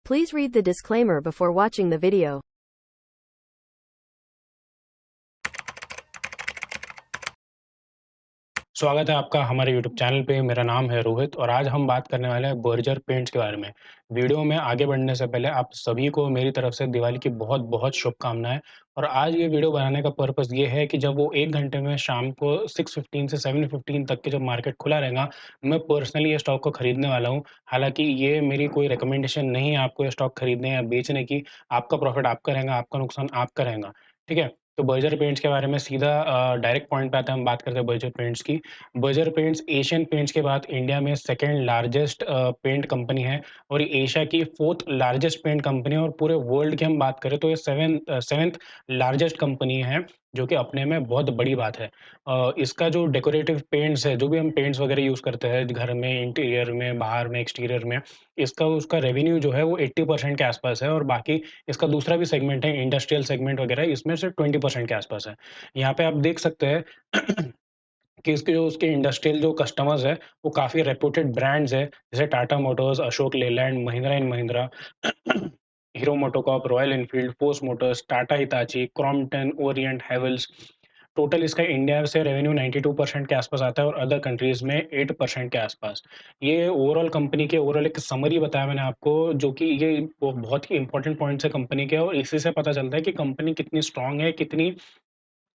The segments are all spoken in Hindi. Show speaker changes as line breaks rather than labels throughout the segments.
Please read the disclaimer before watching the video.
स्वागत है आपका हमारे यूट्यूब चैनल पे। मेरा नाम है रोहित और आज हम बात करने वाले हैं बर्जर पेंट्स के बारे में। वीडियो में आगे बढ़ने से पहले आप सभी को मेरी तरफ से दिवाली की बहुत-बहुत शुभकामनाएँ। और आज ये वीडियो बनाने का पर्पस ये है कि जब वो 1 घंटे में शाम को 6:15 से 7:15 तक के जब मार्केट खुला रहेगा, मैं पर्सनली ये स्टॉक को खरीदने वाला हूँ। हालाँकि ये मेरी कोई रिकमेंडेशन नहीं है आपको ये स्टॉक खरीदने या बेचने की। आपका प्रॉफ़िट आपका रहेगा, आपका नुकसान आपका रहेगा। ठीक है? तो बर्जर पेंट्स के बारे में सीधा डायरेक्ट पॉइंट पे आते हैं, हम बात करते हैं बर्जर पेंट्स की। बर्जर पेंट्स एशियन पेंट्स के बाद इंडिया में सेकंड लार्जेस्ट पेंट कंपनी है और ये एशिया की 4th लार्जेस्ट पेंट कंपनी है और पूरे वर्ल्ड की हम बात करें तो ये 7th लार्जेस्ट कंपनी है, जो कि अपने में बहुत बड़ी बात है। इसका जो डेकोरेटिव पेंट्स है, जो भी हम पेंट्स वगैरह यूज़ करते हैं घर में, इंटीरियर में, बाहर में, एक्सटीरियर में, इसका उसका रेवेन्यू जो है वो 80% के आसपास है और बाकी इसका दूसरा भी सेगमेंट है, इंडस्ट्रियल सेगमेंट वगैरह, इसमें सिर्फ 20% के आसपास है। यहाँ पे आप देख सकते हैं कि इसके जो उसके इंडस्ट्रियल जो कस्टमर्स हैं, वो काफ़ी रेप्यूटेड ब्रांड्स हैं, जैसे Tata Motors, Ashok Leyland, Mahindra and Mahindra, hero MotoCorp, royal Enfield, force Motors, Tata Hitachi, Crompton, Orient, Havells. Total इसका इंडिया से रेवेन्यू 92% के आसपास आता है और अदर कंट्रीज़ में 8% के आसपास। ये ओवरऑल कंपनी के ओवरऑल एक समरी बताया मैंने आपको, जो कि ये वो बहुत ही इम्पोर्टेंट पॉइंट्स है कंपनी के और इसी से पता चलता है कि कंपनी कितनी स्ट्रॉन्ग है, कितनी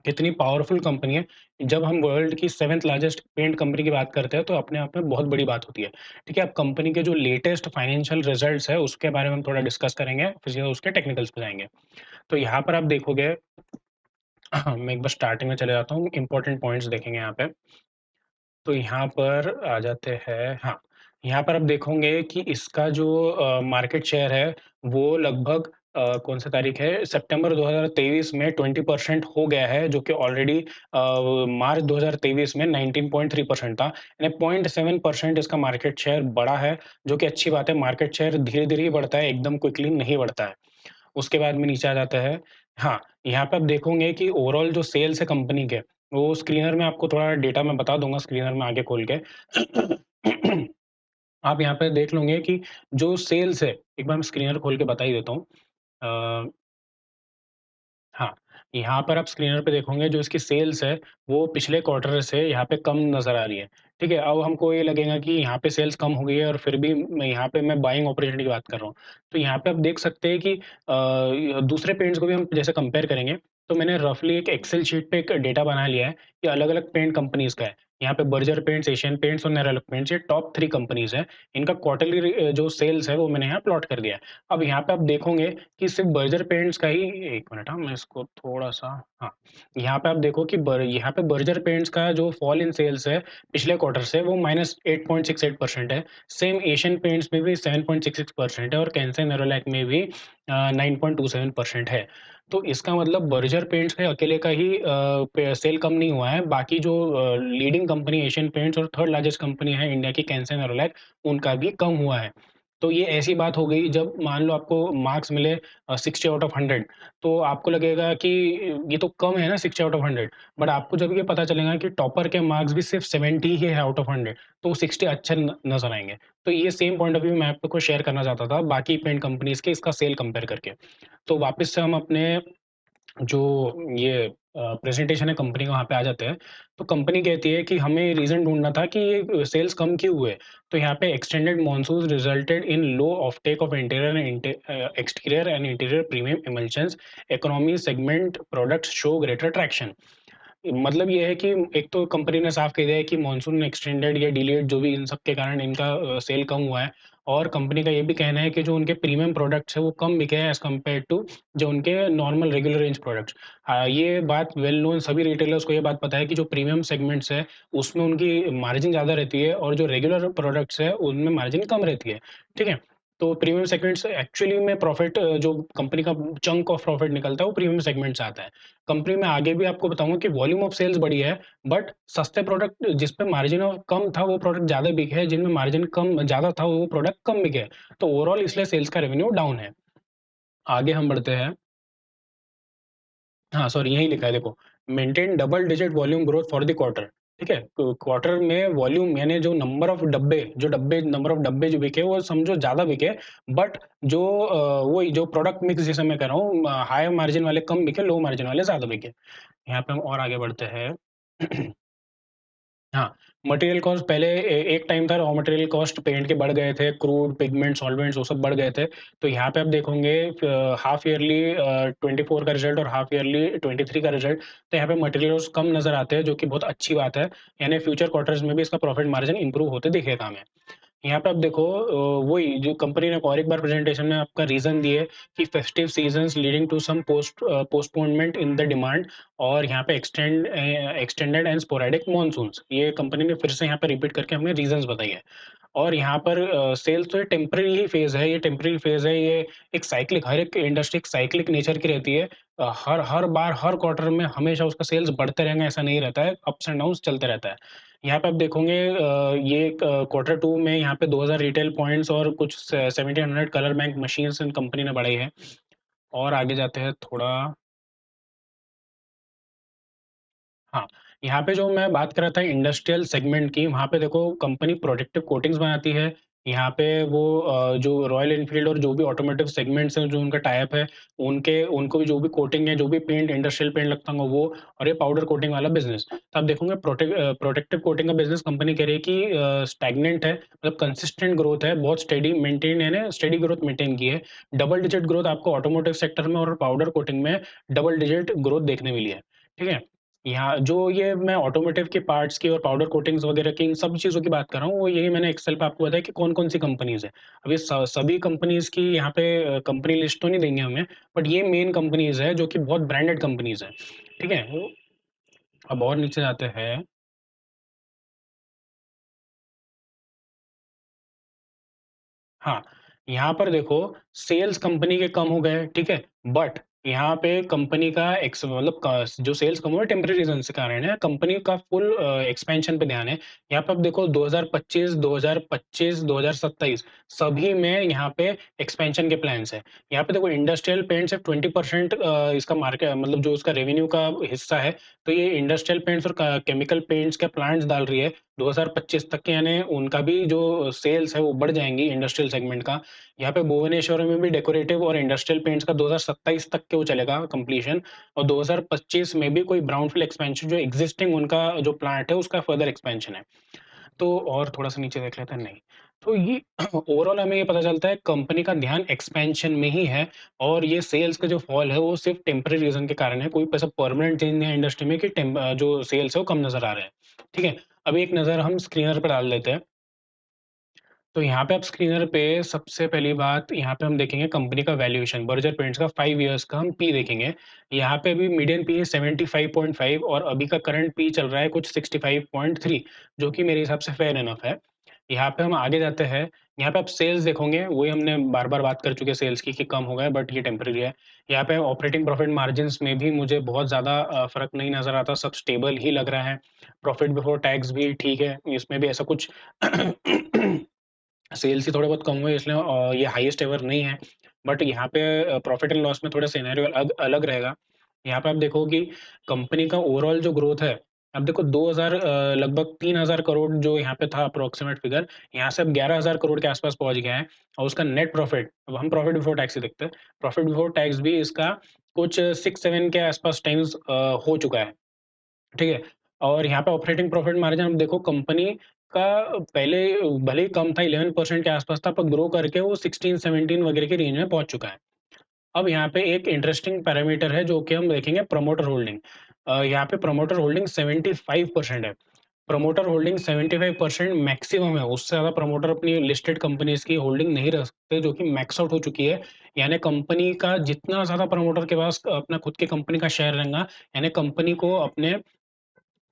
कितनी पावरफुल कंपनी है। जब हम वर्ल्ड की 7th लार्जेस्ट पेंट कंपनी की बात करते हैं, तो अपने आप में बहुत बड़ी बात होती है। ठीक है? अब कंपनी के जो लेटेस्ट फाइनेंशियल रिजल्ट्स है, उसके बारे में हम थोड़ा डिस्कस करेंगे, फिर सीधा उसके टेक्निकल्स पे जाएँगे। तो यहाँ पर आप देखोगे मैं एक बार स्टार्टिंग में चले जाता हूँ, इम्पोर्टेंट पॉइंट्स देखेंगे यहाँ पे। तो यहाँ पर आ जाते हैं हाँ, यहाँ पर आप देखोगे कि इसका जो मार्केट शेयर है, वो लगभग कौन सा तारीख है? सितंबर 2023 में 20% हो गया है, जो कि ऑलरेडी मार्च 2023 में 19.3% था। यानी 0.7% इसका मार्केट शेयर बढ़ा है, जो कि अच्छी बात है। मार्केट शेयर धीरे-धीरे ही बढ़ता है, एकदम क्विकली नहीं बढ़ता है। उसके बाद में नीचे आ जाता है हाँ, यहाँ पे आप देखोगे कि ओवरऑल जो सेल्स है कंपनी के, वो स्क्रीनर में आपको थोड़ा डेटा मैं बता दूँगा स्क्रीनर में आगे खोल के। आप यहाँ पे देख लोगे कि जो सेल्स है, एक बार मैं स्क्रीनर खोल के बता ही देता हूँ। अ हाँ, यहाँ पर आप स्क्रीनर पे देखोगे जो इसकी सेल्स है, वो पिछले क्वार्टर से यहाँ पे कम नज़र आ रही है। ठीक है? अब हमको ये लगेगा कि यहाँ पे सेल्स कम हो गई है और फिर भी मैं यहाँ पे मैं बाइंग अपॉर्चुनिटी की बात कर रहा हूँ। तो यहाँ पे आप देख सकते हैं कि दूसरे पेंट्स को भी हम जैसे कंपेयर करेंगे, तो मैंने रफली एक एक्सेल शीट पे एक डेटा बना लिया है कि अलग-अलग पेंट कंपनीज़ का है। यहाँ पे बर्जर पेंट्स, एशियन पेंट्स और नेरोलैक पेंट्स ये टॉप 3 कंपनीज़ हैं। इनका क्वार्टरली जो सेल्स है वो मैंने यहाँ प्लॉट कर दिया है। अब यहाँ पे आप देखोगे कि सिर्फ़ बर्जर पेंट्स का ही एक मिनट हाँ, मैं इसको थोड़ा-सा हाँ, यहाँ पे आप देखो कि यहाँ पे बर्जर पेंट्स का जो फॉल इन सेल्स है पिछले क्वार्टर से वो -8.68% है। सेम एशियन पेंट्स में भी 7.66% है और कैंसन नेरोलैक में भी 9.27% है। तो इसका मतलब बर्जर पेंट्स के अकेले का ही पे सेल कम नहीं हुआ है, बाकी जो लीडिंग कंपनी एशियन पेंट्स और 3rd लार्जेस्ट कंपनी है इंडिया की कैंसन नेरोलैक, उनका भी कम हुआ है। तो ये ऐसी बात हो गई जब मान लो आपको मार्क्स मिले 60 आउट ऑफ 100 तो आपको लगेगा कि ये तो कम है ना 60 आउट ऑफ 100 बट आपको जब ये पता चलेगा कि टॉपर के मार्क्स भी सिर्फ 70 ही है आउट ऑफ 100 तो 60 अच्छे नज़र आएँगे। तो ये सेम पॉइंट ऑफ व्यू मैं आपको शेयर करना चाहता था बाकी पेंट कंपनीज़ के इसका सेल कंपेयर करके। तो वापस से हम अपने जो ये प्रेज़ेंटेशन है कंपनी का वहाँ पे आ जाते हैं। तो कंपनी कहती है कि हमें रीज़न ढूँढना था कि ये सेल्स कम क्यों हुए? तो यहाँ पे extended monsoon resulted in low offtake of exterior and interior premium emulsions economy segment products show greater traction. मतलब ये है कि एक तो कंपनी ने साफ कह दिया है कि मानसून एक्सटेंडेड या डिलेड जो भी इन सब के कारण इनका सेल कम हुआ है और कंपनी का ये भी कहना है कि जो उनके प्रीमियम प्रोडक्ट्स है वो कम बिके हैं एज़ कम्पेयर टू जो उनके नॉर्मल रेगुलर रेंज प्रोडक्ट्स। ये बात वेल नोन सभी रिटेलर्स को ये बात पता है कि जो प्रीमियम सेगमेंट्स है उसमें उनकी मार्जिन ज़्यादा रहती है और जो रेगुलर प्रोडक्ट्स है उनमें मार्जिन कम रहती है। ठीक है? तो प्रीमियम सेगमेंट्स एक्चुअली में प्रॉफिट जो कंपनी का चंक ऑफ प्रॉफिट निकलता है वो प्रीमियम सेगमेंट से आता है। कंपनी में आगे भी आपको बताऊँगा कि वॉल्यूम ऑफ सेल्स बढ़ी है, बट सस्ते प्रोडक्ट जिस पे मार्जिन कम था, वो प्रोडक्ट ज़्यादा बिके हैं, जिनमें मार्जिन कम ज़्यादा था, वो प्रोडक्ट कम बिके हैं। तो ओवरऑल इसलिए सेल्स का रेवेन्यू डाउन है। आगे हम बढ़ते हैं। हाँ, सॉरी यहीं लिखा है देखो, maintain double digit volume growth for the quarter. ठीक है? क्वार्टर में वॉल्यूम यानी जो नंबर ऑफ डब्बे जो बिके वो समझो ज़्यादा बिके, बट जो वही जो प्रोडक्ट मिक्स जैसे मैं कह रहा हूँ हाई मार्जिन वाले कम बिके, लो मार्जिन वाले ज़्यादा बिके। यहाँ पे हम और आगे बढ़ते हैं। हाँ, मटेरियल कॉस्ट पहले एक टाइम था, रॉ मटेरियल कॉस्ट पेंट के बढ़ गए थे, क्रूड, पिगमेंट, सॉल्वेंट्स वो सब बढ़ गए थे। तो यहाँ पे आप देखोगे हाफ ईयरली 24 का रिज़ल्ट और हाफ ईयरली 23 का रिज़ल्ट, तो यहाँ पे मटेरियल्स कम नज़र आते हैं, जो कि बहुत अच्छी बात है। यानी फ्यूचर क्वार्टर्स में भी इसका प्रॉफिट मार्जिन इंप्रूव होते दिखेगा हमें। यहाँ पे आप देखो वही जो कंपनी ने और एक बार प्रेजेंटेशन में आपका रीज़न दिए कि festive seasons leading to some postponement in the demand, और यहाँ पे एक्सटेंडेड एंड स्पोरेडिक मॉनसून्स, ये कंपनी ने फिर से यहाँ पे रिपीट करके हमें रीज़न्स बताई है। और यहाँ पर सेल्स तो ये टेम्परेरी ही फेज़ है, ये एक साइक्लिक, हर एक इंडस्ट्री एक साइक्लिक नेचर की रहती है। हर हर बार, हर क्वार्टर में हमेशा उसका सेल्स बढ़ते रहेंगे ऐसा नहीं रहता है, अप्स एंड डाउन्स चलते रहता है। यहाँ पे आप देखोगे ये क्वार्टर 2 में यहाँ पे 2000 रिटेल पॉइंट्स और कुछ 1700 colour bank machines in company ने बढ़ाई है। और आगे जाते हैं थोड़ा। हाँ, यहाँ पे जो मैं बात कर रहा था इंडस्ट्रियल सेगमेंट की, वहाँ पे देखो कंपनी प्रोटेक्टिव कोटिंग्स बनाती है। यहाँ पे वो जो रॉयल एनफील्ड और जो भी ऑटोमोटिव सेगमेंट्स हैं, जो उनका टाई अप है, उनके उनको भी जो भी कोटिंग है, जो भी पेंट इंडस्ट्रियल पेंट लगता होगा वो, और ये पाउडर कोटिंग वाला बिज़नेस। तो आप देखोगे प्रोटेक्टिव कोटिंग का बिज़नेस कंपनी कह रही है कि स्टैग्नेंट है, मतलब कंसिस्टेंट ग्रोथ है, बहुत स्टेडी मेंटेन यानी स्टेडी ग्रोथ मेंटेन की है। डबल डिजिट ग्रोथ आपको ऑटोमोटिव सेक्टर में और पाउडर कोटिंग में डबल डिजिट ग्रोथ देखने मिली है। ठीक है? यहाँ जो ये मैं ऑटोमोटिव के पार्ट्स की और पाउडर कोटिंग्स वगैरह की इन सब चीज़ों की बात कर रहा हूँ, वो यही मैंने एक्सेल पे आपको बताया कि कौन-कौन सी कंपनीज़ हैं। अब ये सभी कंपनीज़ की यहाँ पे कंपनी लिस्ट तो नहीं देंगे हमें, बट ये मेन कंपनीज़ हैं जो कि बहुत ब्रांडेड कंपनीज़ हैं। ठीक है? वो अब और नीचे जाते हैं। हाँ, यहाँ पर देखो सेल्स कंपनी के कम हो गए, ठीक है? बट यहाँ पे कंपनी का एक्स मतलब क जो सेल्स कम हुए टेम्परेरी रीज़न से कारण है, कंपनी का फुल एक्सपेंशन पे ध्यान है। यहाँ पे आप देखो 2025, 2027 सभी में यहाँ पे एक्सपेंशन के प्लान्स हैं। यहाँ पे देखो इंडस्ट्रियल पेंट सिर्फ 20% इसका मार्केट मतलब जो उसका रेवेन्यू का हिस्सा है, तो ये इंडस्ट्रियल पेंट्स और क केमिकल पेंट्स के प्लांट्स डाल रही है। 2025 तक के यानी उनका भी जो सेल्स है वो बढ़ जाएँगी इंडस्ट्रियल सेगमेंट का। यहाँ पे भुवनेश्वर में भी डेकोरेटिव और इंडस्ट्रियल पेंट्स का 2027 तक के वो चलेगा कंप्लीशन, और 2025 में भी कोई ब्राउनफील्ड एक्सपेंशन जो एक्जिस्टिंग उनका जो प्लांट है उसका फर्दर एक्सपेंशन है। तो और थोड़ा-सा नीचे देख लेते हैं, नहीं। तो ये ओवरऑल हमें ये पता चलता है कंपनी का ध्यान एक्सपेंशन में ही है, और ये सेल्स का जो फॉल है वो सिर्फ टेम्परेरी रीज़न के कारण है। कोई ऐसा परमानेंट चेंज नहीं है इंडस्ट्री में कि जो सेल्स है वो कम नज़र आ रहे हैं। ठीक है? अब एक नज़र हम स्क्रीनर पे डाल लेते हैं। तो यहाँ पे आप स्क्रीनर पे सबसे पहली बात यहाँ पे हम देखेंगे कंपनी का वैल्यूएशन, बर्जर पेंट्स का 5 इयर्स का हम पी देखेंगे। यहाँ पे अभी मीडियन पी है 75.5 और अभी का करंट पी चल रहा है कुछ 65.3, जो कि मेरे हिसाब से फेयर इनफ है। यहाँ पे हम आगे जाते हैं, यहाँ पे आप सेल्स देखोगे, वही हमने बार-बार बात कर चुके हैं सेल्स की कि कम हो गए, बट ये टेम्परेरी है। यहाँ पे ऑपरेटिंग प्रॉफिट मार्जिन्स में भी मुझे बहुत ज़्यादा फ़र्क नहीं नज़र आता, सब स्टेबल ही लग रहा है। प्रॉफिट बिफोर टैक्स भी ठीक है, इसमें भी ऐसा कुछ सेल्स ही थोड़े बहुत कम हुए इसलिए ये हाईएस्ट एवर नहीं है। बट यहाँ पे प्रॉफिट एंड लॉस में थोड़ा सिनेरियो अलग रहेगा। यहाँ पे आप देखो कि कंपनी का ओवरऑल जो ग्रोथ है, अब देखो 2000 लगभग 3000 करोड़ जो यहाँ पे था अप्रॉक्सिमेट फिगर, यहाँ से अब 11000 करोड़ के आस-पास पहुँच गया है, और उसका नेट प्रॉफिट, अब हम प्रॉफिट बिफोर टैक्स ही देखते हैं। प्रॉफिट बिफोर टैक्स भी इसका कुछ 6-7 के आस-पास टाइम्स हो चुका है। ठीक है? और यहाँ पे ऑपरेटिंग प्रॉफिट मार्जिन आप देखो कंपनी का पहले भले ही कम था, 11% के आसपास था, पर ग्रो करके वो 16-17 वगैरह की रेंज में पहुँच चुका है। अब यहाँ पे एक इंटरेस्टिंग पैरामीटर है जो कि हम देखेंगे प्रमोटर होल्डिंग। यहाँ पे प्रमोटर होल्डिंग 75% है। प्रमोटर होल्डिंग 75% मैक्सिमम है, उससे ज़्यादा प्रमोटर अपनी लिस्टेड कंपनीज़ की होल्डिंग नहीं रख सकते, जो कि मैक्स आउट हो चुकी है। यानी कंपनी का जितना ज़्यादा प्रमोटर के पास अपना खुद की कंपनी का शेयर रहेगा, यानी कंपनी को अपने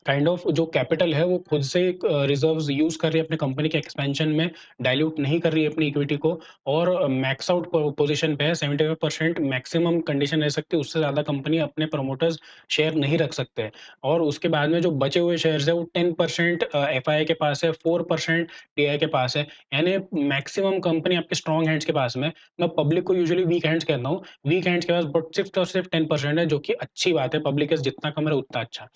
काइंड ऑफ जो कैपिटल है वो खुद से रिजर्व्स यूज़ कर रही है अपने कंपनी के एक्सपेंशन में, डाइल्यूट नहीं कर रही है अपनी इक्विटी को, और मैक्स आउट पोजीशन पे है, 75% मैक्सिमम कंडीशन रह सकती है, उससे ज़्यादा कंपनी अपने प्रमोटर्स शेयर नहीं रख सकते। और उसके बाद में जो बचे हुए शेयर्स है वो 10% एफआईआई के पास है, 4% टीआई के पास है, यानी मैक्सिमम कंपनी आपके स्ट्रॉन्ग हैंड्स के पास में। मैं पब्लिक को यूजुअली वीक हैंड्स कहता हूँ, वीक हैंड्स के पास बट सिर्फ और सिर्फ 10% है, जो कि अच्छी बात है, पब्लिक के जितना कम रहे उतना अच्छा।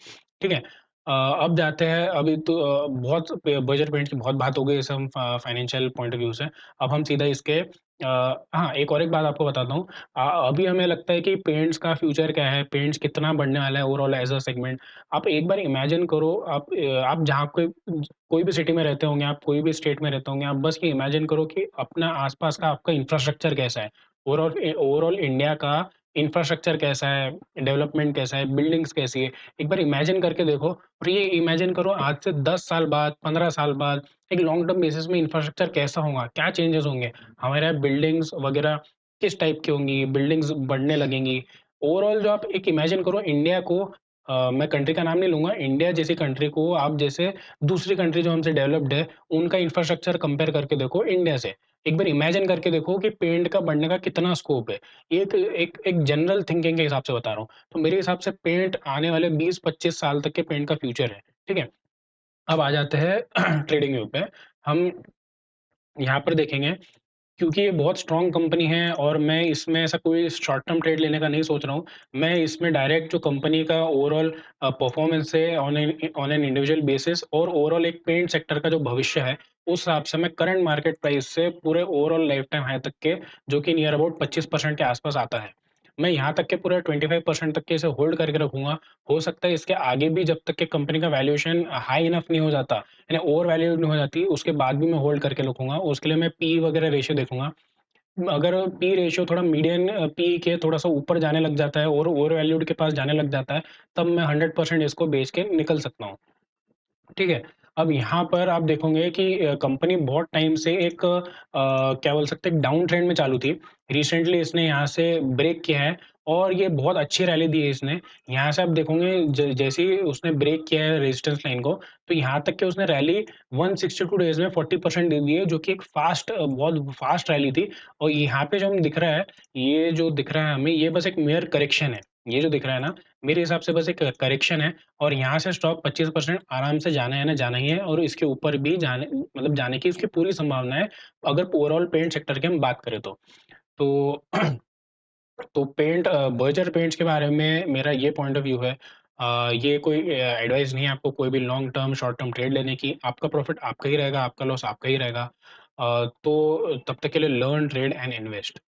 ठीक है? अब जाते हैं अभी तो बहुत बजट पेंट की बहुत बात हो गई इस हम फाइनेंशियल पॉइंट ऑफ व्यू से। अब हम सीधा इसके हाँ, एक बात आपको बताता हूँ। अभी हमें लगता है कि पेंट्स का फ्यूचर क्या है, पेंट्स कितना बढ़ने वाला है ओवरऑल एज़ अ सेगमेंट। आप एक बार इमेजिन करो आप जहाँ कोई भी सिटी में रहते होंगे, आप कोई भी स्टेट में रहते होंगे, आप बस ये इमेजिन करो कि अपना आस-पास का आपका इंफ्रास्ट्रक्चर कैसा है। ओवरऑल इंडिया का इंफ्रास्ट्रक्चर कैसा है, डेवलपमेंट कैसा है, बिल्डिंग्स कैसी है, एक बार इमेजिन करके देखो और ये इमेजिन करो आज से 10 साल बाद, 15 साल बाद एक लॉन्ग टर्म बेसिस में इंफ्रास्ट्रक्चर कैसा होगा, क्या चेंजेस होंगे? हमारे यहाँ बिल्डिंग्स वगैरह किस टाइप की होंगी, बिल्डिंग्स बढ़ने लगेंगी। ओवरऑल जो आप एक इमेजिन करो इंडिया को मैं कंट्री का नाम नहीं लूँगा, इंडिया जैसी कंट्री को आप जैसे दूसरी कंट्री जो हमसे डेवलप्ड है, उनका इंफ्रास्ट्रक्चर कंपेयर करके देखो इंडिया से। एक बार इमेजिन करके देखो कि पेंट का बढ़ने का कितना स्कोप है। ये एक एक एक जनरल थिंकिंग के हिसाब से बता रहा हूँ। तो मेरे हिसाब से पेंट आने वाले 20-25 साल तक के पेंट का फ्यूचर है, ठीक है? अब आ जाते हैं ट्रेडिंग व्यू पे। हम यहाँ पर देखेंगे क्योंकि ये बहुत स्ट्रॉन्ग कंपनी है और मैं इसमें ऐसा कोई शॉर्ट टर्म ट्रेड लेने का नहीं सोच रहा हूँ। मैं इसमें डायरेक्ट जो कंपनी का ओवरऑल परफॉर्मेंस है ऑन एन इंडिविजुअल बेसिस और ओवरऑल एक पेंट सेक्टर का जो भविष्य है, उस हिसाब से मैं करंट मार्केट प्राइस से पूरे ओवरऑल लाइफ टाइम हाई तक के जो कि नियर अबाउट 25% के आस-पास आता है। मैं यहाँ तक के पूरे 25% तक के इसे होल्ड करके रखूँगा। हो सकता है इसके आगे भी जब तक कि कंपनी का वैल्यूएशन हाई इनफ नहीं हो जाता, यानी ओवर वैल्यूड नहीं हो जाती, उसके बाद भी मैं होल्ड करके रखूँगा। उसके लिए मैं पी वगैरह रेशियो देखूँगा। अगर पी रेशियो थोड़ा मीडियन पी के थोड़ा-सा ऊपर जाने लग जाता है और ओवर वैल्यूड के पास जाने लग जाता है, तब मैं 100% इसको बेच के निकल सकता हूँ। ठीक है? अब यहाँ पर आप देखोगे कि कंपनी बहुत टाइम से एक क्या बोल सकते हैं, एक डाउन ट्रेंड में चालू थी। रिसेंटली इसने यहाँ से ब्रेक किया है और ये बहुत अच्छी रैली दी है इसने। यहाँ से आप देखोगे जैसे ही उसने ब्रेक किया है रेजिस्टेंस लाइन को, तो यहाँ तक कि उसने रैली 162 डेज़ में 40% दे दी है, जो कि एक बहुत फास्ट रैली थी और यहाँ पे जो हमें दिख रहा है, ये जो दिख रहा है हमें, ये बस एक मेयर करेक्शन है। ये जो दिख रहा है ना, मेरे हिसाब से बस एक करेक्शन है और यहाँ से स्टॉक 25% आराम से जाना है ना जाना ही है और इसके ऊपर भी जाने की इसकी पूरी संभावना है, अगर ओवरऑल पेंट सेक्टर की हम बात करें तो। तो तो बर्जर पेंट्स के बारे में मेरा ये पॉइंट ऑफ व्यू है। ये कोई एडवाइस नहीं है आपको कोई भी long term, short term trade लेने की। आपका प्रॉफिट आपका ही रहेगा, आपका लॉस आपका ही रहेगा। तो तब तक के लिए लर्न, ट्रेड एंड इन्वेस्ट।